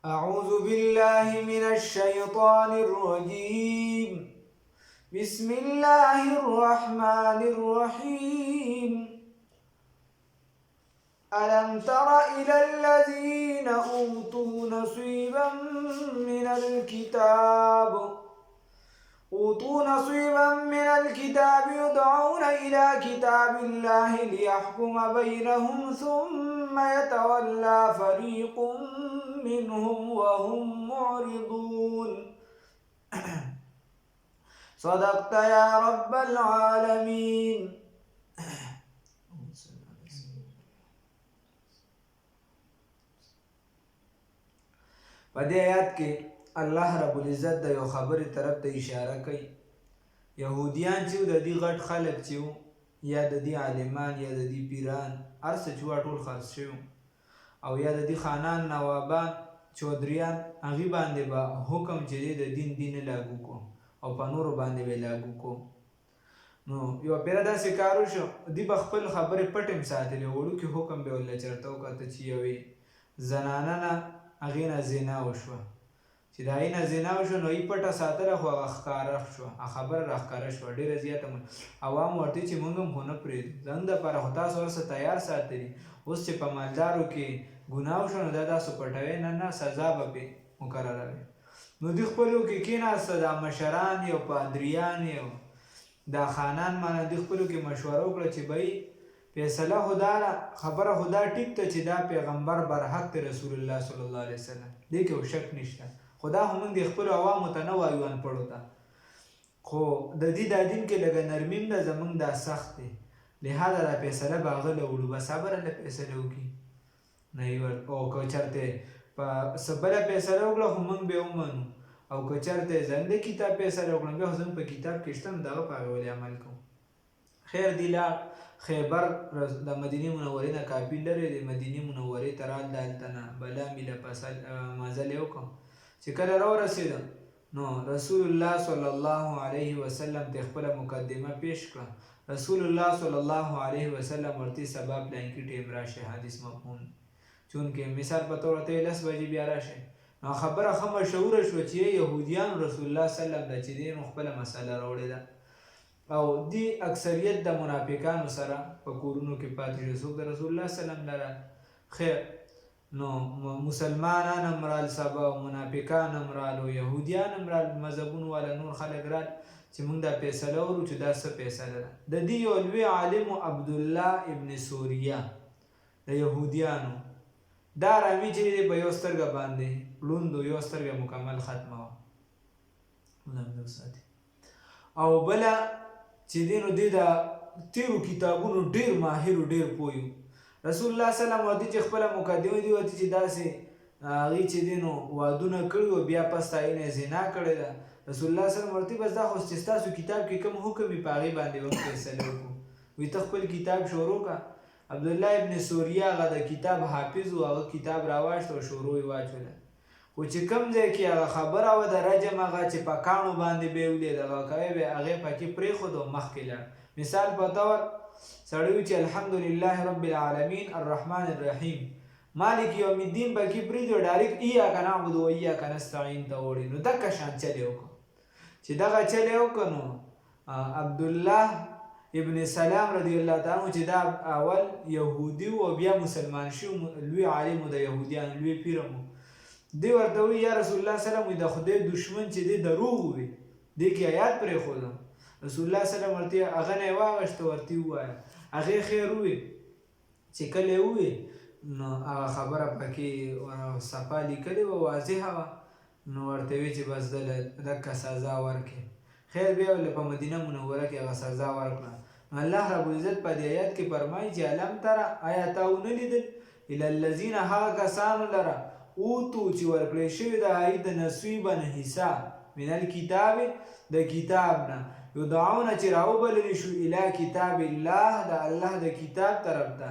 أعوذ بالله من الشيطان الرجيم. بسم الله الرحمن الرحيم. ألم تر إلى الذين أوتوا نصيبا من الكتاب يدعون إلى كتاب الله ليحكم بينهم ثم يتولى فريق منهم وهم معرضون. صدقت يا رب العالمين. په دې آیات کې الله رب العزت د یو خبرې طرف ته اشاره کوي. یهودیان چې د دې غټ خلک چې یا د دې عالمان یا د دې پیران هر څه چې ټول خرڅ شوي او یا د دې خانان نوابان چودریان هغې باندې به حکم چې دی د دین لاګو کو او په نورو باندې به لاګو کو. نو یوه پیره داسې کار وشو دوی به خپل خبرې پټ هم ساتلې. وړوکې حکم به ورله چېرته وکړه چې یوې زنانه نه هغې نه زنا وشوه. چې د هغې نه زنا وشوه نو یې پټه ساتله خو هغه ښکاره شوه، خبره راښکاره شوه. ډېره زیاته عوام ورته چې موږ هم خو نه پرېږدو زموږ دپاره خو تاسو هر څه تیار ساتلي. اوس چې په مالدارو کې ګناه وشوه نو دا تاسو پټوئ نه سزا به پرې مقرروئ. نو دوی خپلو کې کېناسته دا مشران یو پادریان یو دا خانان مانه دوی خپلو کې مشوره وکړه چې بهی فیصله خو دا ده، خبره خو دا ټیک ده چې دا پیغمبر برحق دی رسول الله صلی الله علیه وسلم، دې کې شک نشته. خو دا خو موږ د خپلو عوامو ته نه وایو انپړو ته، خو د دې دا دین کې لږه نرمي ده زموږ دا سخت دی، لهذا دا فیصله به هغه له وړو بس هغه له فیصله وکړي نه یې او که چېرته په څه بله فیصله وکړه خو موږ به یې ومنو، او که چېرته یې زنده کتاب فیصله وکړه بیا خو زموږ په کتاب کې شته نو دغه په هغې ولې عمل کوو. خیر دی لاړ خیبر د مدینې منورې نه کافي لرې دی، مدینې منورې ته رال دلته نه بلا میله مزل یې وکړم. چې کله راورسېدم نو رسول الله صلی الله علیه وسلم ته خپله مقدمه پیش کړه. رسول الله صلی الله علیه وسلم ورته سبا پلانکي ټیم راشي حدیث مفهوم چونکې مثال په طور ته 10 بجې بیا راشي. نو خبره ښه مشهوره شوه چې یهودیان رسول الله صلی الله علیه وسلم چې دی نو خپله مسله راوړې ده او دی اکثریت د منافقانو سره په کورونو کې پاتې شو. څوک د رسول الله صلی الله علیه وسلم لره خیر نو مسلمانان هم رال سبا او منافقان هم رال او یهودیان هم رال مذهبونو والا نور خلک رال چې موږ دا فیصله ورو چې دا څه فیصله ده. د دې یو لوی عالم عبدالله ابن سوریه د یهودیانو دا رامي چې دی په یو سترګه باندې ړوند و یو سترګه مکمل ختمه وه او بله چې دی نو دی د تیرو کتابونو ډېر ماهر و ډېر پوه. رسول الله صلی الله علیه وسلم ورته چې خپله مقدمه دي ورته چې داسې هغې چې دی نو وادونه کړي و بیا پس د هغې نه زنا کړې ده. رسول الله صلی الله علیه وسلم ورته بس دا خو چې ستاسو کتاب کې کوم حکم وي په هغې باندې به فیصله وکړو. وایي ته خپل کتاب شروع کړه. عبدالله ابن سوریه هغه د کتاب حافظ و، هغه کتاب راواخیست او شروع یې واچوله. خو چې کوم ځای کې هغه خبره وه د رجم هغه چې په کاڼو باندې به یې ولید هغه کوی به هغې پکې پرېښود او مخکې لاړ. مثال په طور سړی وي چې الحمدلله رب العالمین الرحمن الرحیم مالک یوم الدین پکې پرېږدي او ډایرکټ ایاک نعبد و ایاک نستعین ته وړي. نو دغه شان چل یې وکړو. چې دغه چل یې وکړو نو عبدالله ابن سلام رضی الله تعالی عنه چې دا اول یهودي و او بیا مسلمان شو، لوی عالم د یهودیانو لوی پیر و. دی ورته وایي یا رسول الله صلی الله علیه وسلم د خدای دشمن چې دی دروغ ووایي دې کې آیات پرېښودم. رسول الله صلی الله علیه وسلم ورته هغه نه یې واخېسته ورته یې ووایه هغې خیر ووایي چې کله یې ووایي نو هغه خبره پکې صفا لیکلې وه واضحه وه. نو ورته ویې چې بس دله دقه سزا ورکړې. خیر بیا ولې په مدینه منوره کې هغه سزا ورکړه. نو الله رب العزت په دې آیات کې فرمایي چې الم تره آیا تا ونه لیدل الی الذین هغه کسانو لره اوتو چې ورکړی شوي د هغوی د نصیبا حصه من الکتاب د کتاب نه یدعونه چې راوبللی شو الی کتاب الله د الله د کتاب طرف ته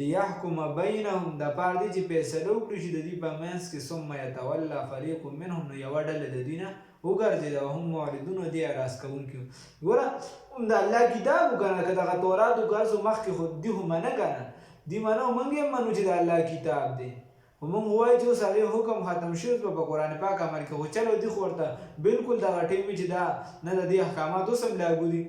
لیحکم بینهم دپاره دی چې فیصله وکړي چې د دوی په منځ کې ثم یتولی فریق منهم نو یوه ډله د دوی نه وګرځېده وهم معرضون و دی اعراض کوونکي وو. ګوره د الله کتاب وکنه که دغه تورات و که هر څه مخکې خو دوی خو منه کنه دوی منه او موږ یې منو چې د الله کتاب دی خو موږ ووایو چې اوس هغې حکم ختم شوی به په قرآن پاک عمل کوي، خو چلو دي خو ورته بلکل دغه ټیم وي چې دا نه د دې احکامات اوس هم لاګو دي.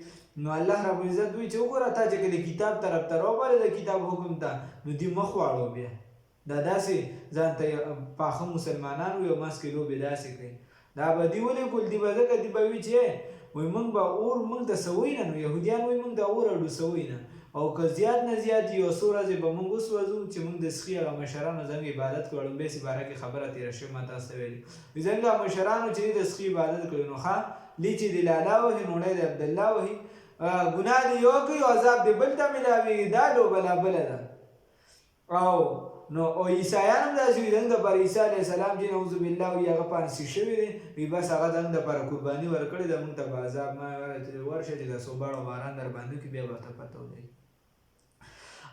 نو الله رب العزت وایي چې وګوره تا چې کله کتاب طرف ته راوبالې د کتاب حکم ته، نو دې مخ واړو بیا دا داسې ځان ته پاخه مسلمانان وي او منځ کې لوبې داسې کوي. دا به دي ولې کول دي به ځکه دي به وي چې وایي موږ به اور موږ ته څه وایي نه، نو یهودیان وایي موږ ته اور اډو څه وایي نه، او که زیات نه زیات یو څو ورځې به موږ وسوځو چې موږ د سخي هغه مشرانو زموږ عبادت کړو. لومبۍ سي باره کې خبره تېره شوې ما تاسو ته ویلي زموږ مشرانو چې د سخي عبادت کړو نو ښه لي چې د لالا وهي نوڼی د عبدالله وهي ګناه دې یو کوي او عذاب دې بل ته میلاوېږي، دا لوبه لا بله ده. او نو او عیسایان هم داسې وي دنګ دپاره عیسی علیه السلام چې نعوذ بالله وي هغه پانسي شوي دی وي بس هغه دنګ دپاره قرباني ورکړې ده موږ ته به عذاب ما ورشه چې د صوباړو باران در باندې کړي بیا به ورته پته ولګي.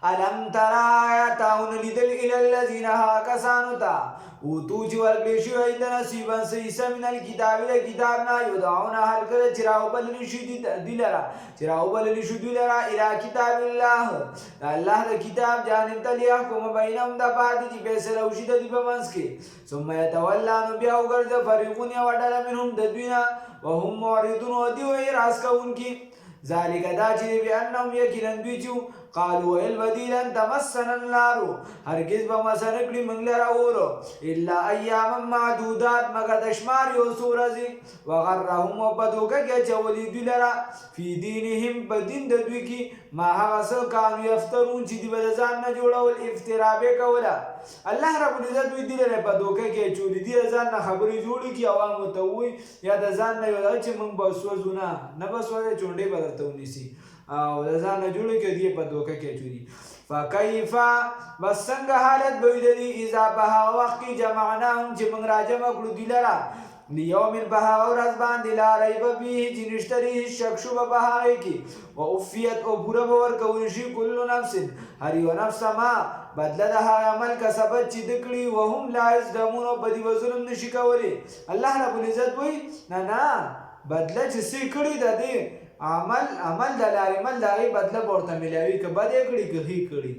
الم ترى آیاتاون لیدل الی الذین ها کسانو ته اوتو چې ورکړې شوی د نصیبا څه حصه من الکتاب د کتاب نه یدعون هر کله چې راوبللی شي دوی لره چې راوبللی شو دوی لره الی کتاب الله د الله د کتاب جانب ته لیحکم بینهم د بعد چې فیصله وشي د دوی په منځ کې ثم یتولی نو بیا وګرځه فریقون یوه ډله منهم د دوی نه وهم معرضون او دوی اعراض کوونکي ذالک دا چې بانهم یقینا دوی چې قالوا ویل بدی لن تمسنا النار هرگز به مسه نه کړي موږ لره اور الا ایاما معدودات مګر د شمار یو څو ورځې وغرهم او په دوکه کې اچولي دوی لره فی دینهم په دین د دوی کې ما هغه څه کانو یفترون چې دوی به د ځان نه جوړول افترا به کوله. الله رب العزت دوی دې لره په دوکه کې اچولي دي د ځان نه خبرې جوړې کړي عوامو ته ووایي یا د ځان نه یو چې موږ به سوځو نه به سوځې چونډې به درته ونیسي او د ځان نه جوړې کړي دې په دوکه کې اچولي. فکیف بس څنګه حالت به وي د دې اذا په هغه وخت کې جمعناهم چې موږ راجمع کړو دوی لره لیوم په هغه ورځ باندې لا ریب فیه چې نشته هېڅ شک شبه په هغې کې ووفیت او پوره به ورکولی شي کل نفس هر یو نفس ما بدله د هغه عمل کسبت چې ده کړي وهم لا یظلمون او په دې به ظلم نشي کولی. الله رب العزت وایي نه بدله چې څه کړي د دې عمل د لارې مل د هغې بدله به ورته میلاوي که بد یې کړي که ښې کړي.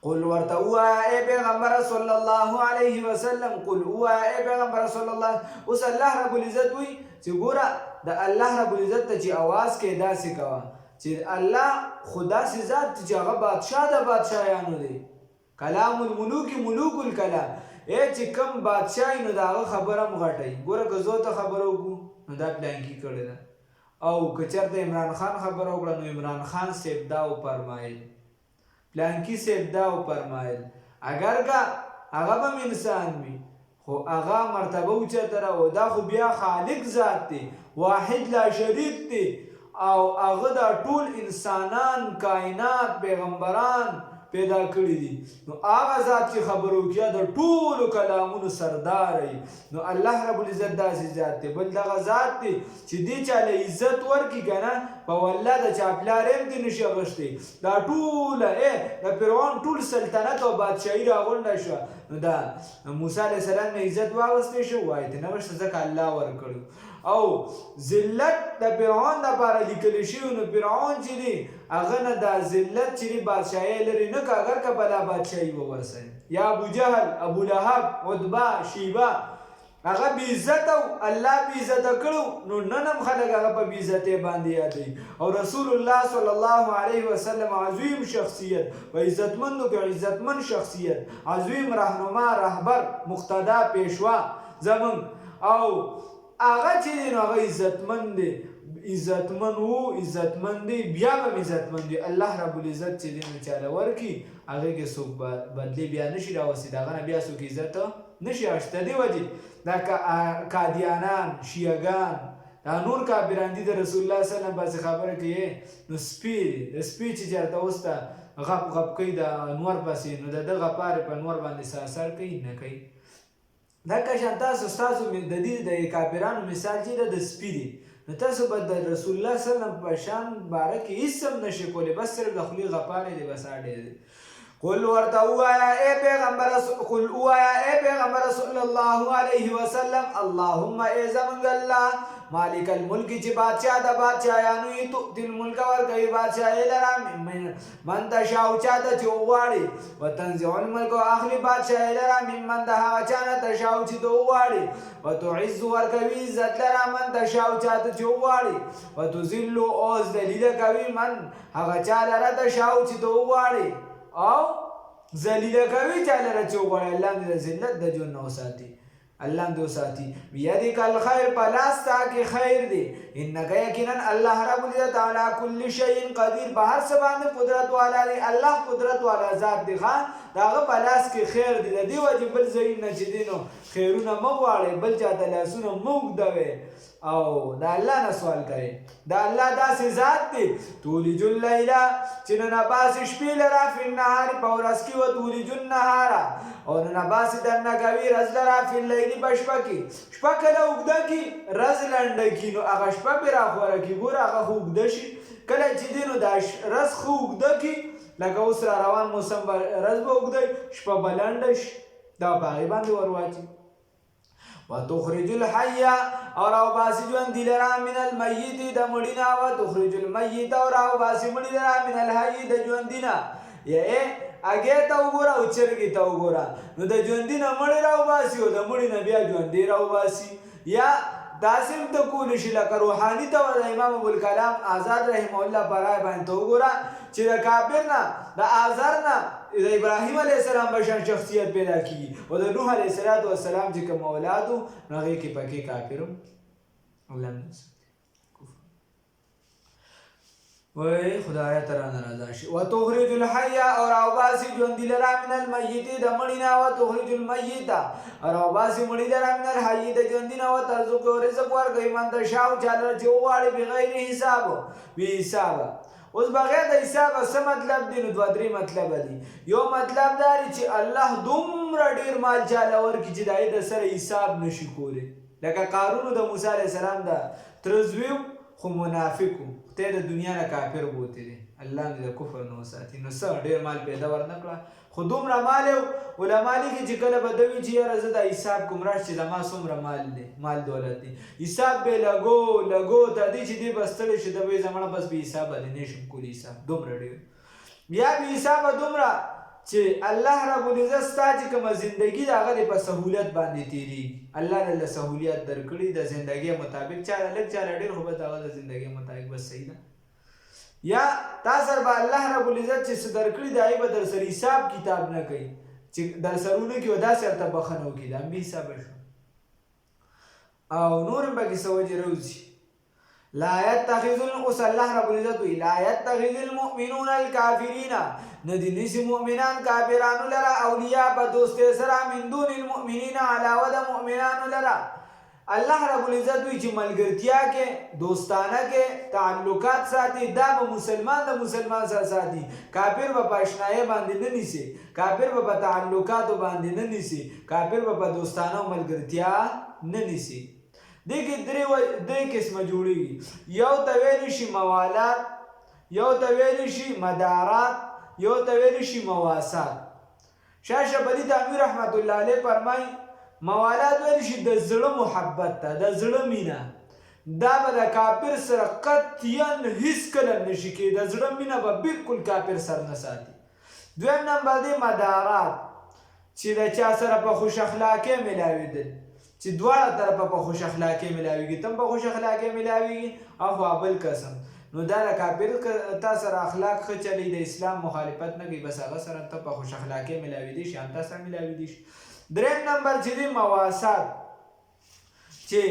قل ورته ووایه ای پیغمبره صلی الله علیه وسلم قل ووایه ای پیغمبره صلی الله اوس الله رب العزت وایي چې ګوره د الله رب العزت ته چې اواز کوې داسې کوه چې الله خو داسې ذات چې هغه بادشاه د بادشاهیانو دی کلام الملوک ملوک الکلام چې کوم بادشاه وي نو د هغه خبره هم غټوي. ګوره که زه ته خبره وکړو نو دا پلانکي کړې ده او که چېرته عمران خان خبره وکړه نو عمران خان صاحب دا وفرمایل پلانکی صاحب دا وفرمایل اگر که هغه به هم انسان وي خو هغه مرتبه اوچته ده او دا خو بیا خالق ذات دی واحد لا شریک دی او هغه دا ټول انسانان کائنات پیغمبران پیدا کړي دي نو هغه ذات چې خبرو کیا د ټولو کلامونو سردار وي نو الله رب العزت داسې ذات دی. بل دغه ذات دی چې دې چاله عزت ورکړي که نه په والله د چا پلار هم دې نشي اخیستی دا ټوله د فرعون ټول سلطنت او بادشاهي راغونډه شوه نو دا موسی علیه السلام نه عزت واخیستی شو وایي ته نه وشته ځکه الله ورکړو او ذلت د فرعون دپاره لیکلی شوي نو فرعون چې دی هغه نه دا ذلت چې دی بادشاهي لري نه که اگر که بلا بادشاهي به ورسوي یا ابو جهل ابو لهب عتبه شیبه هغه بې عزته او الله بې عزته کړو نو نن هم خلک هغه په بې عزتۍ باندې یادوي او رسول الله صلی الله علیه وسلم عظیم شخصیت و عزتمندو کې عزتمند شخصیت عظیم رهنما رهبر مقتدا پیشوا زمون او هغه چې دی نو هغه عزتمند دی عزتمند و عزتمند دی بیا به عزتمند دی. الله رب العزت چې دی نو چاله ورکړي هغې کې څوک بدلې بیا نشي راوستي د هغه نه بیا څوک عزت نشي اخیستی. دې وجې دا قادیانان شیعهګان دا نور کافران دي د رسول الله صلی الله علیه وسلم پسې خبره کوي نو سپي دی د سپي چې چېرته اوس ته غپ غپ کوي د انور پسې نو د ده غپارې په انور باندې ساسر کوي نه کوي. دکه شان تاسو ستاسو د دې د کافرانو مثال چې د سپي دی نو تاسو به د رسول الله صلی الله علیه وسلم په شان باره کې هېڅ هم نشئ کولی بس صرف د خولې غپارې دی بس اډې دی. قل ورته ووایه ای پیغمبره صلی الله علیه وسلم اللهم ای زمونږ الله مالک الملک چې بادشاہ د بادشاہانو یې تؤتي الملک ورکوي بادشاهي لره من تشاء چاته چې وغواړي وتنزع الملک اخلي بادشاهي لره ممن د هغه چا نه تشاء چې ته وغواړي وتعز ورکوي عزت لره من تشاء چاته چې وغواړي وتذل او ذلیل کوي من هغه چا لره تشاء چې ته وغواړي او ذلیل کوي چا لره چې وغواړي الله دې ذلت د ژوند نه وساتي الله دې وساتي بيدک الخير پلاس تا کې خیر دی انک یقینا الله رب العزت علی کل شیء قدیر په هر څه باندې قدرت والا دی الله قدرت والا ذات دی خان داغه پلاس کې خیر دی د دې وجه بل زین نه چې دینو خیرونه مغواړي بل چاته لاسونه موږ دوي او دا الله نه سوال کوي دا الله داسې ذات دی تولج الليل چې نه باس شپې لرا فی النهار په ورځ کې و تولج النهار او نه باس دنه کوي رز لرا فی الليل بشپه کې شپه کله وګده کې رز لنډه کې نو هغه شپه به راخوره کې ګور هغه وګده شي کله چې دینو دا رز خو وګده کې لکه اوس را روان موسم رز به وګده شپه بلنډه شي دا باغی باندې ورواچي وتخرج الحي اور او باسی ژوند لرا من المیت د مړینا وتخرج المیت اور او باسی مړی لرا من الحي د ژوندینا یې اگه ته وګوره او چرګي ته وګوره نو د ژوندینا مړی راو باسی او د مړینا بیا ژوندې راو باسی یا داسم ته کول شي لکه روحاني ته د امام ابو الکلام آزاد رحم الله برای باندې وګوره چې د کافر نه د آزار نه د ابراهیم علیه السلام بشن شخصیت پیدا کی او د نوح علیه السلام چې کوم اولادو هغه کې پکې کافرو الله وای خدای تعالی ناراضه شي وتخرج الحي اور اوباسی ژوند لرا من المیت د مړینا وتخرج المیت اور اوباسی مړی لرا من الحي د ژوندینا وترزق رزق ورکوي من د شاو چاله چې وغواړي بغیر حساب به حساب اوس بغیر د حساب څه مطلب دی نو دوه درې مطلب دي یو مطلب دا چې الله دومره ډیر مال چاله ورکړي چې دای د سره حساب نشي کولی لکه قارون د موسی علیه السلام د ترزوی خو منافقو ته د دنیا نه کافر بوته دي الله دې د کفر نو ساتي نو څه ډیر مال پیدا ورنکړه خو دومره مال علماء لیکي چې کله بدوي چې یاره زه د حساب کوم راش چې زما څومره مال دی مال دولت دی حساب به لګو ته دې چې دې بستړی شي د وې زمانه بس به حساب دې نشم کولی حساب دومره ډیر بیا به حساب دومره چې الله رب العزت ستا چې کومه زندگی د هغه په سهولت باندې تیریږي الله له سهولیت درکړي د زندگی مطابق چاره لږ چاره ډېر خو به د هغه د زندگی مطابق بس صحیح ده یا تاسو به الله رب العزت چې څه درکړي د هغې به در سره حساب کتاب نه کوي چې در سرونه کې و داسې ورته بخښنه وکړي د هم بې حسابه شو او نور هم پکې څه وجې راوځي لا يتخذ اوس الله رب العزت وی لا يتخذ المؤمنون الكافرين ندی نسی مؤمنان کافرانو لرا اولیاء په دوستۍ سره من دون المؤمنین علاوه د مؤمنانو لرا الله رب العزت وی چې ملګرتیا کې دوستانه کې تعلقات ساتي دا به مسلمان د مسلمان سره ساتي کافر به په اشنایه باندې نه نیسي کافر به په تعلقاتو باندې نه نیسي کافر به په دوستانه ملګرتیا نه نیسي دغه درې قسمه جوړیږي یو ته ویل شي موالات یو ته ویل شي مدارات یو ته ویل شي مواسات شاه شبلی تعمیر رحمت الله علیه فرمای موالات ویل شي د زړه محبت ته د زړه مینا دا به د کافر سره قطعا هیڅ کله نشي کېدای د زړه مینا به بالکل کافر سره نه ساتي دویم نمبر دی مدارات چې د چا سره په خوش اخلاقۍ ملاوېدل چې دواړه طرفه په خوش اخلاقۍ ملاویږي تم په خوش اخلاقۍ ملاویږي او بل قسم نو دا د کافر تا سره اخلاق ښه چلی د اسلام مخالفت نه کوي بس هغه سره ته په خوش اخلاقۍ ملاویدی شي هم تا سره ملاویدی شي دریم نمبر چې دی مواسات چې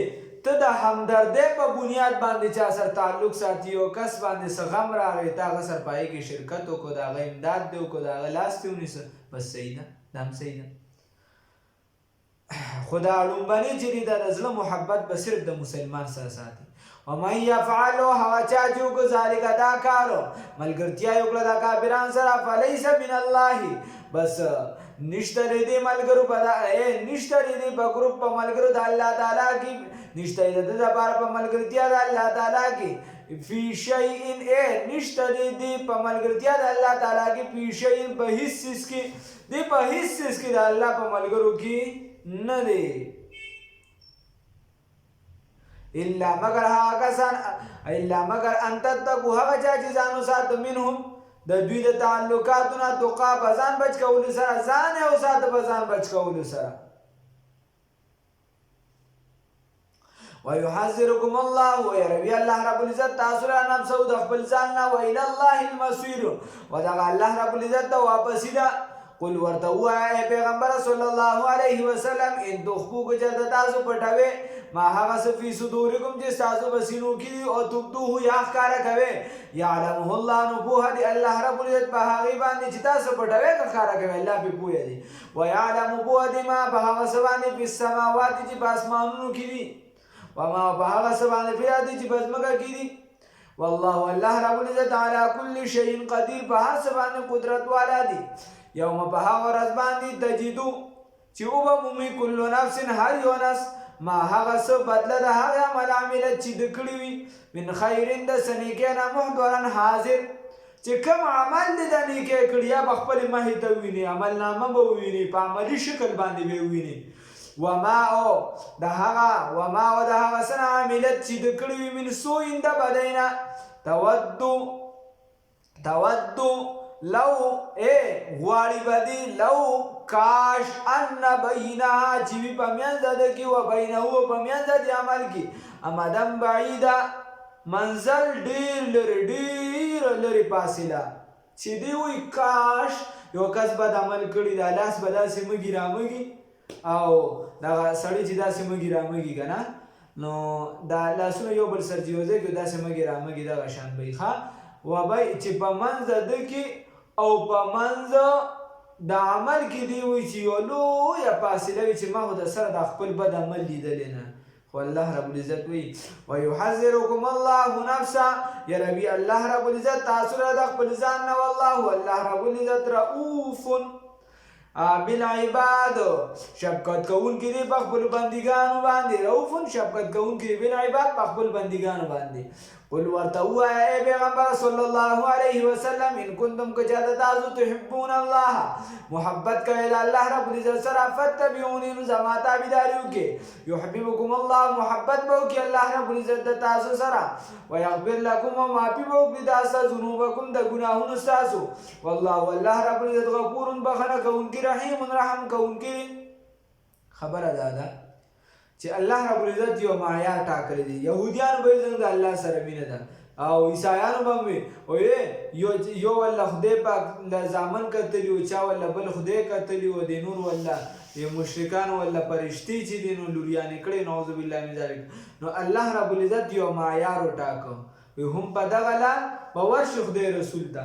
ته د همدردۍ په بنیاد باندې چا سره تعلق ساتي او کس باندې څه غم راغی ته هغه سره په هغې کې شرکت وکړو د هغه امداد دې وکړو د هغه لاس دې ونیسه بس صحیح ده دا هم صحیح ده خدا لومبني چې دی د زړه محبت به صرف د مسلمان سره ساتي ومن يفعل هغه چا چې وکړو ذلک دا کارو ملګرتیا یې وکړه د کافرانو سره فلیس من الله بس نشته دې ملګرو په نشته دې په ګروپ په ملګرو د الله تعالی کې نشته دې د لپاره په ملګرتیا د الله تعالی کې فی شیء نشته دې په ملګرتیا د الله تعالی کې فی شیء په هیڅ څیز کې دې په هیڅ څیز کې د الله په ملګرو کې نه دی الا مگر هغه کسان الا مگر ان تتقوا هغه چا چې ځان وساتو منهم د دوی د تعلقاتونه توقا په ځان بچ کولو سره ځان یې وساته په ځان بچ کولو سره ويحذركم الله ويروي الله رب العزت تاسو له نفسه د خپل ځان نه وإلى الله المصير ودغه الله رب العزت ته واپس ده قل ورته وایه پیغمبر صلی الله علیه وسلم ان تخفوا کجد تاسو پټوي ما هغه فی صدورکم چې تاسو بسینو کې او تبدوه یا ښکارا کوي یعلمه الله نو په دې الله رب العزت په هغه باندې چې تاسو پټوي ښکارا کوي الله په پوهه دي ويعلم په دې ما په هغه باندې په سماوات چې په اسمانونو کې دي وما په هغه باندې په دې چې په ځمکه کې دي والله الله رب العزت على كل شيء قدير په هغه باندې قدرت والا دي یوم په هغه ورځ باندې تجدو چې وبمومي كل نفس هر یو نفس ما هغه څه بدله د هغه عمل عملت چې د کړی وي من خیرن د سنیکې نه محضرن حاضر چې کوم عمل د نیکه کړی یا خپل مه ته ویني عمل نامه به ویني په عملی شکل باندې به ویني وما او د هغه سره عملت چې د کړی وي من سوء د بدینا تودو لو غواړي بدی لو کاش ان بینها چې وي په میانځ د کې و بینه و په میانځ د عمل کې امدن بعیده منزل ډیر لري فاصله چې دی وي کاش یو کس بد عمل کړی دا لاس به داسې مګي رامګي او دا سړی چې داسې مګي رامګي که نه نو دا لاسونه یو بل سر چې یو ځای کې داسې مګي رامګي دغه شان به وي ښه وبی چې په منځ د ده کې او په منځ د عمل کې دی وي چې یو لویه فاصله وي چې ما خو د سره د خپل بد عمل لیدلی نه خو الله رب العزت وي ويحذركم الله نفسه یروي الله رب العزت تاسو له د خپل ځان نه والله الله رب العزت رؤوف بالعباد شفقت کوونکی دی په خپل بندګانو باندې رؤوف شفقت کوونکی دی بالعباد په خپل بندګانو باندې قل ورته وایه ای پیغمبر صلی الله علیه وسلم ان کنتم که چېرته تاسو تحبون الله محبت کوئ د الله رب العزت سره فاتبعوني نو زما تابعداري وکړئ یحببکم الله محبت به وکړي الله رب العزت د تاسو سره ویغفر لکم او معافي به وکړي تاسو ذنوبکم د ګناهونو ستاسو والله الله رب العزت غفور بخښنه کوونکی رحیم رحم کوونکی خبره ده چې الله رب العزت یو معیار ټاکلی دی یهودیانو به زموږ د الله سره مینه ده او عیسایانو به هم وي یو والله خدای پاک د زامن کتلي وو چا والله بل خدای کتلي وو د نور والله د مشرکانو والله فرشتې چې دي نو لوریانې کړې نعوذ بالله من ذلک نو الله رب العزت یو معیار وټاکه هم په دغه لار به ورشي خدای رسول ته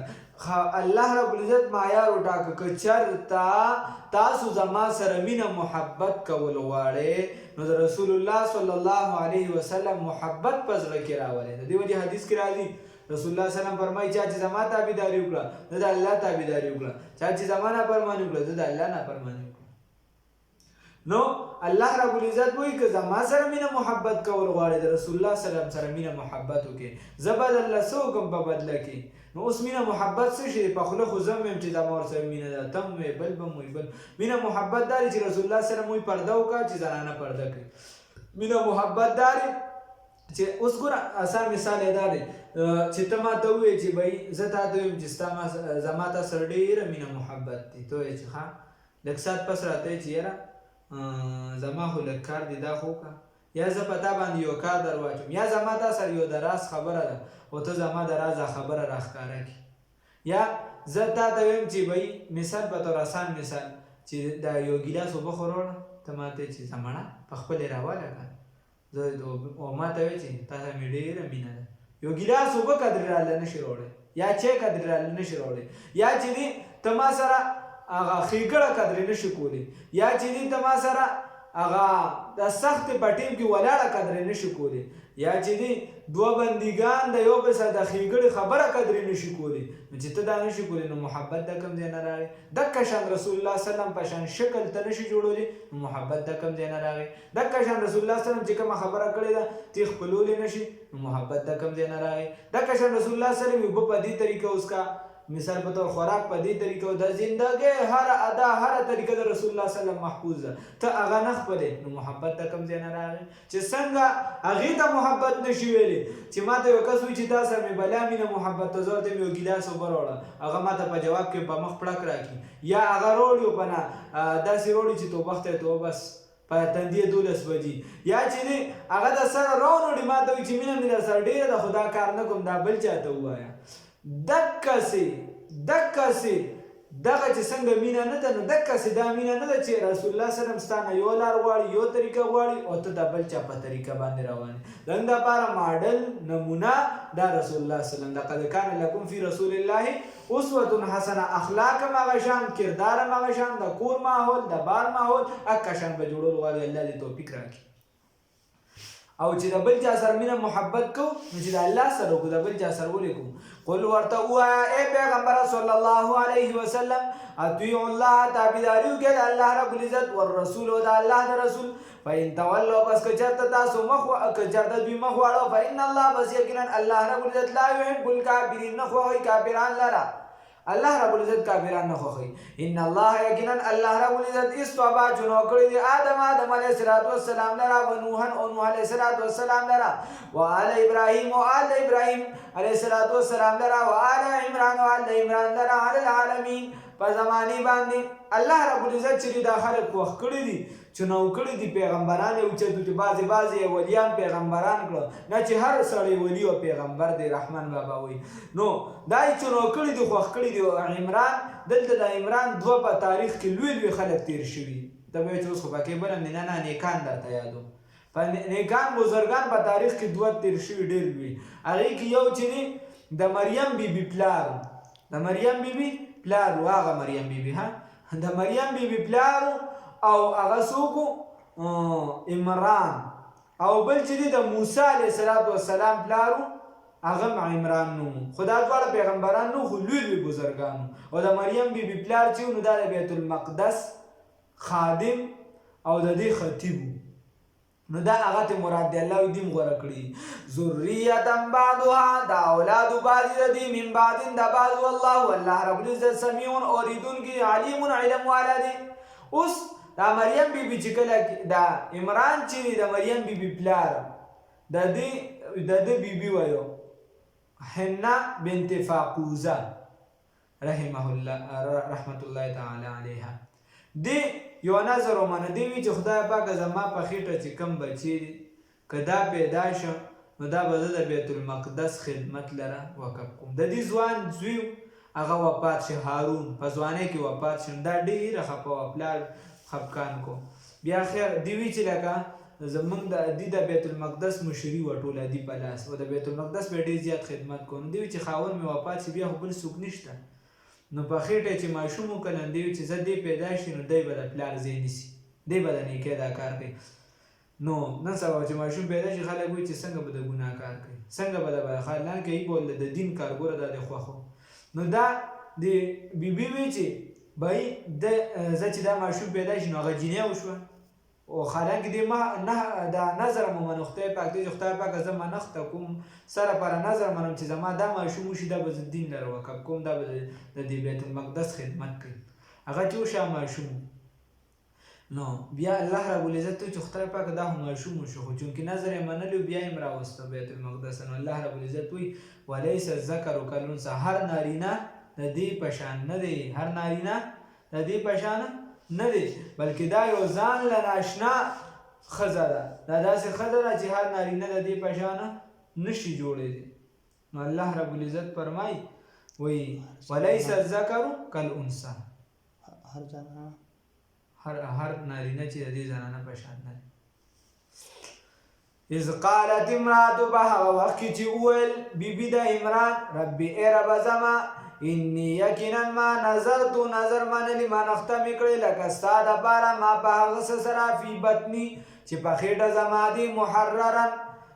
الله رب العزت معیار وټاکه که چېرته تاسو زما سره مینه محبت کول غواړئ نو د رسول الله صلی الله علیه وسلم محبت په زړه کې راولئ د دې وجې حدیث کې راځي رسول الله صلی الله علیه وسلم فرمایي چا چې زما تابعداري وکړه زه د الله تابعداري وکړه چا چې زما نافرماني وکړه زه د الله نافرماني وکړه نو الله رب العزت وایي که زما سره مینه محبت کول غواړئ د رسول الله صلی الله علیه وسلم سره مینه محبت وکړئ زه به درله څه وکړم په بدله کې نو اوس مینه محبت څه شي په خوله خو زه یم چې زما ورسره مینه ده ته هم وایې بل به هم وایي بل مینه محبت دا دی چې رسول الله صلی الله علیه وسلم وایي پرده وکړه چې زنانه پرده کړي مینه محبت دا دی چې اوس ګوره اسان مثال یې دا دی چې ته ما ته ووایې چې بهی زه تا ته ویم چې زما تا سره ډېره مینه محبت دی ته وایې چې ښه لږ ساعت پس راته وایې چې یاره زما خو لږ کار دی دا خو وکړه یا زه په تا باندې یو کار در واچوم یا زما تا سره یو د راز خبره ده او ته زما د راز خبره راښکاره کړي یا زه تا ته ویم چې بهی مثال په طور آسان مثال چې دا یو ګیلاس اوبه خو راوړه ته ما ته چې زمړه په خپلې راواله کړه او ما ته وایې چې تا ته مې ډېره مینه ده یو ګیلاس اوبه قدرې راله نشي راوړی یا چای قدرې راله نشي راوړی یا چې دی ته ما سره هغه ښېګړه قدرې نشي کولی یا چې دی ته ما سره هغه د سخت په ټیم کې ولاړه قدرې نشي کولی یا چې دی دوه بندګان د یو بل سره د ښېګړې خبره قدرې نشي کولی نو چې ته دا نشي کولی نو محبت د کوم ځای نه راغی دقه شان رسول الله صلی الله علیه وسلم په شان شکل ته نشي جوړولی نو محبت د کوم ځای نه راغی دقه شان رسول الله صلی الله علیه وسلم چې کومه خبره کړې ده تی خپلولی نشي نو محبت د کوم ځای نه راغی دقه شان رسول الله صلی الله علیه وسلم اوبه په دې طریقه اوس کا مثال په طور خوراک په دې طریقه او د زندګۍ هر ادا هر طریقه د رسول الله صلی الله علیه وسلم محفوظ ده ته هغه نه خپلې نو محبت ته کوم ځای نه راغی چې څنګه هغې ته محبت نشي ویلی چې ما ته یو کس وایي چې تا سره مې بلا مینه محبت ته زه ورته مې یو ګیلاس اوبه راوړه هغه ما ته په جواب کې په مخ پړک راکړي یا هغه راوړي په نه داسې راوړي چې توبه خدای توبه بس په تندې 12 بجې یا چې دی هغه د سره راونوړي ما ته وایي چې مینه مې در سره ډېره ده خو دا کار نه کوم دا بل چا ته ووایه دقسې دغه چې څنګه مینه نه ده نو دقسې دا مینه نه ده چې رسول الله صلی الله علیه وسلم ستا نه یو لار غواړي یو طریقه غواړي او ته د بل چا په طریقه باندې روان یې د همدا لپاره ماډل نمونه دا رسول الله صلی الله علیه وسلم لقد کان لکم فی رسول الله اسوة حسنه اخلاق هم هغه شان کردار هم هغه شان د کور ماحول د بار ماحول هکه شان به جوړول غواړي الله دې توفیق راکړي او چې د بل چا سره مینه محبت کو نو چې د الله سره وکړو د بل چا سره ولې کوو قل ورته ووایه ای پیغمبره صلی الله علیه وسلم اطیعوا الله تابعداري وکړئ د الله رب العزت والرسول او د الله د رسول فإن تولوا پس که چېرته تاسو که چېرته دوی مخ واړو فإن الله بس یقینا الله رب العزت لا یحب الکافرین نه خوښوي کافران لره الله رب العزت کافران نه خوښوي ان الله یقینا الله رب العزت اصطفى چنو کړی دی آدم علیه السلام لره و نوح او نوح علیه السلام لره و آل ابراهیم او آل ابراهیم علیه السلام لره و آل عمران او آل عمران لره علی العالمین په زمانی باندې الله رب العزت چې دا خلک خوښ کړي دي چنو کړي دي پیغمبران او چې بعضې ولیان پیغمبران کړه نه چې هر سړی ولی او پیغمبر دی رحمان بابا وایي نو دا یې چنو کړي دي خوښ کړي دي عمران دلته د عمران دوه په تاریخ کې لوی خلک تیر شوي ته به چې اوس خو پکې بله مې نه نیکان درته یادو په نیکان بزرګان په تاریخ کې دوه تیر شوي ډېر لوی هغې کې یو چې دی د مریم بیبي پلار د مریم بیبي پلار هغه مریم بیبي ها د مریم بیبي پلار او هغه څوک عمران او بل چې دی د موسی علیه السلام پلار هغه عمران نو خدا دواړه پیغمبران نو خو لوی بزرګان او د مریم بیبي پلار چې نو د بیت المقدس خادم او د دې خطیب نو دا هغه ته مراد دی الله دې غوړه کړی ذریه بعضها دا اولاد بعض دې من بعد د بعض والله رب العزت سمیع اوریدونکی علیم علم والا دی اوس دا مریم بیبي چې کله دا عمران چې د مریم بیبي پلار د دې بیبي وایو حنا بنت فاقوزه رحمه الله رحمت الله تعالی علیها دی یو نظر ومنه دی وی چې خدای پاک زما په خېټه چې کم بچی دی که دا پیدا شم نو دا به زه د بیت المقدس خدمت لره وقف کوم د دې ځوان زوی هغه وفات شه هارون په ځوانۍ کې وفات شم دا ډېره خفه وه پلار خفقان کو بیا خیر دی وی چې لکه زمونږ د دې د بیت المقدس مشري وه ټوله دي په لاس او د بیت المقدس به ډېر زیات خدمت کوو نو دی وی چې خاوند مې وفات شي بیا خو بل څوک نشته نو په خېټه چې ماشوم وکړم دی چې زه دې پیدا شي نو دی به د پلار ځای نیسي دی به د نیکۍ دا کار کوي نو نن سبا چې ماشوم پیدا شي خلک وایي چې څنګه به د ګناه کار کوي څنګه به د خلان کوي بول د دین کار ګوره دا د خوښو نو دا د بیبي وی چې بای زه چې دا ماشوم پیدا شي نو هغه جینۍ وشوه او حالانکه دې ما نه دا نظر مو منو خدای پاک دې خدای پاک زه منښت کوم سره پر نظر منم چې زما دا ماشوم شي دا به دین لره وکړ کوم دا به د دې بیت المقدس خدمت کوي هغه چې وشه ماشوم نو بیا الله رب العزت چې خدای پاک دا ماشوم شو خو چونکې نظر یې منلو بیا یې راوسته بیت المقدس نو الله رب العزت وی وليس الذکر کالانثی هر نارینه د دې پشان نه دی هر نارینه د دې پشان نه دی بلکې دا یو ځان له ناشنا ښځه ده دا داسې ښځه ده چې هر نارینه د دې په شانه نشي جوړېدی نو الله رب العزت فرمایي وایي ولیس الذکر کالانثی هر نارینه چې د دې زنانه په شان نه اذ قالت امرأة په هغه وخت کې چې وویل بیبي د عمران ربي ای ربه زما انی یقینا ما نظرتو نظر منلی ما نخته مې کړې لکه ستا دپاره ما په هغه څه سره فی بطني چې په خېټه زما دی محررا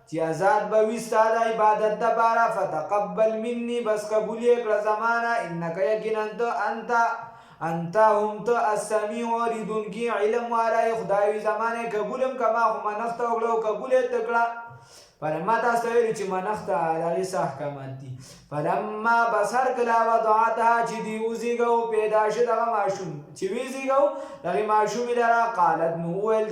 چې آزاد به وي ستا د عبادت دپاره فتقبل مني بس قبول یې کړه زما نه انک یقینا ته انت هم ته السمیع اورېدونکي علم والا یې خدای وي زما نه قبول هم که ما خو ما نخته وکړه او قبول یې ته کړه فلما تاسو ته ویلي چې منښته د هغې څه احکامات دي فلما بس هر کله وضعتها چې دی وزېږو پیدا شه دغه ماشوم چې وزېږو دغې ماشومې لره قالت نو وویل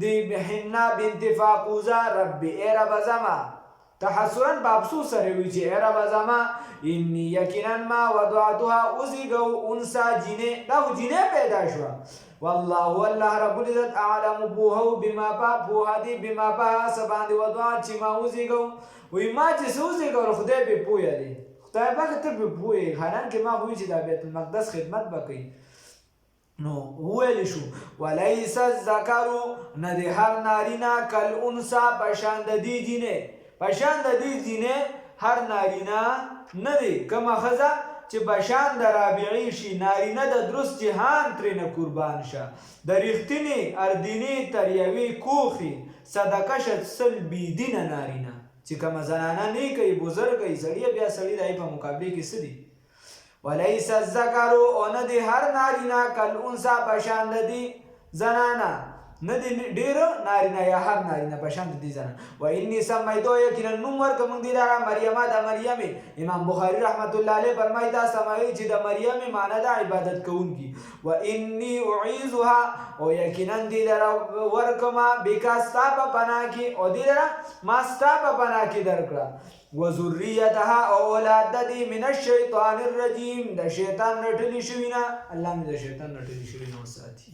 د حنا بنت فاقوزه ربي ای ربه زما تحسرا په افسوس سره وي چې ای ربه زما اني یقینا ما وضعتها وزېږو انسا جینې دا خو جینې پیدا شوه والله الله رب العزت اعلم بوهو بما بوها دی بما با سباندې وضعات چې ما وزېږو وی ما چې څه وزېږو خدای به پوهه دی خدای پاک ته به پوهې حالانکې ما وایي چې دا بیت المقدس خدمت به کوي نو وویل شو ولیس الذکر نه د هر نارینه کالانثی په شان د دې جینې په شان د دې جینې هر نارینه نه دی کومه ښځه چې بشان د رابعی شي نارینه د درست جهان ترېنه قربان شه د ریښتینې اردینې تر یوې کوخې صدقه شه سل بېدینه نارینه چې کومه زنانه نه کوي بزرګه یي سړی بیا سړي د هغې په مقابلې کې څه دي ولیس الذکر او نه د هر نارینه کالانثی په شان د دې زنانه نه دی ډېره نارینه یا هر نارینه په شان د دې زنانه و اني سمیتو یقینا نوم ورکړه موږ دې لره مریمه د مریمې امام بخاري رحمت الله علیه فرمایي دا سموي چې د مریمې معنی ده عبادت کوونکي و اني اعیذها او یقینا دې لره ورکړم بکا ستا په پناه کې او دې لره ما ستا په پناه کې درکړه و ذریتها او اولاد د دې من الشیطان الرجیم د شیطان رټلي شوي نه الله مې د شیطان رټلي شوي نه وساتي